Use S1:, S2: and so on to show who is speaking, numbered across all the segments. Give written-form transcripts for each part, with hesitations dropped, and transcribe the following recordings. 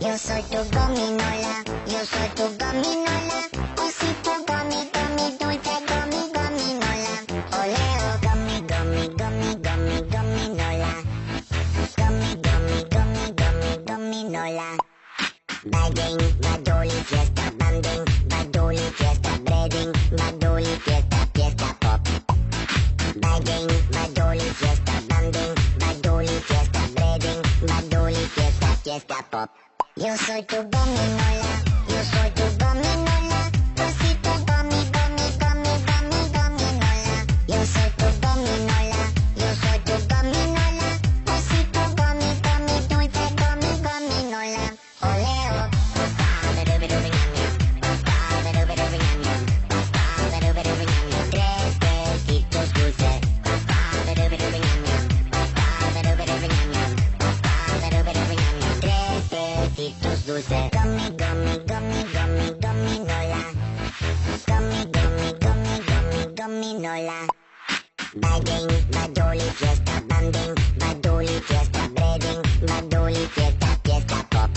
S1: Yo soy tu gominola, yo soy tu gominola. Osito gomi, gomi, dulce gomi, gominola. Oleo, gomi, gomi, gomi, gomi, gominola. Gomi, gomi, gomi, gomi, gominola. Bagging, badoli, fiesta, banding, badoli, fiesta, breading, badoli, fiesta, fiesta pop. Bagging, badoli, fiesta, banding, badoli, fiesta, breading, badoli, fiesta, fiesta pop. Yo soy tu gominola, yo soy tu gominola. Osito gomi, gomi, gomi, gomi, gominola. Yo soy tu gominola, yo soy tu gominola. Osito gomi, gomi, dulce gomi, gominola. Oleo. Tres besitos dulces. Dulce. Gummy, gummy, gummy, gummy, gominola. Gummy, gummy, gummy, gummy, gominola. Bagging, badoli, fiesta, banding, badoli, fiesta, breading, badoli, fiesta, fiesta pop.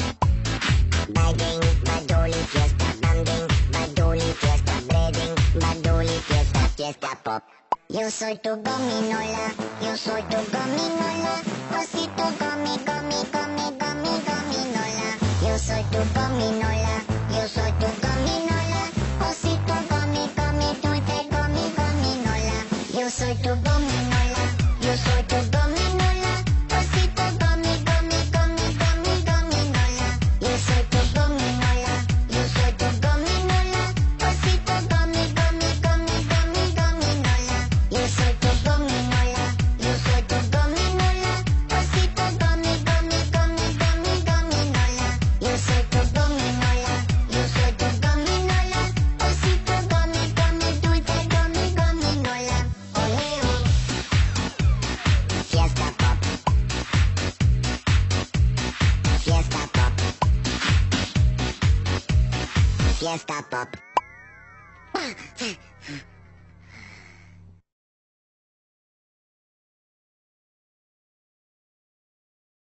S1: Bagging, badoli, fiesta, banding, badoli, fiesta, breading, badoli, fiesta, fiesta pop. Yo soy tu gominola, yo soy tu gominola. Osito gomi, gomi, gomi, gomi, gominola. Yo soy tu gominola, yo soy tu gominola. Osito gomi, gomi, dulce gomi, gominola. Yo soy tu gominola, yo soy tu gominola. Osito gomi, gomi, gomi, gomi, gominola. Yo soy tu gominola, yo soy tu gominola. Osito gomi, gomi, gomi, gomi, gominola. Yo soy tu gominola, yo soy tu gominola. Osito gomi, gomi, gomi, gomi, gominola. Yo soy tu gominola, yo soy tu gominola. Osito gomi, gomi, dulce gomi, gominola. Oleo. Fiesta pop. Fiesta pop. Fiesta pop.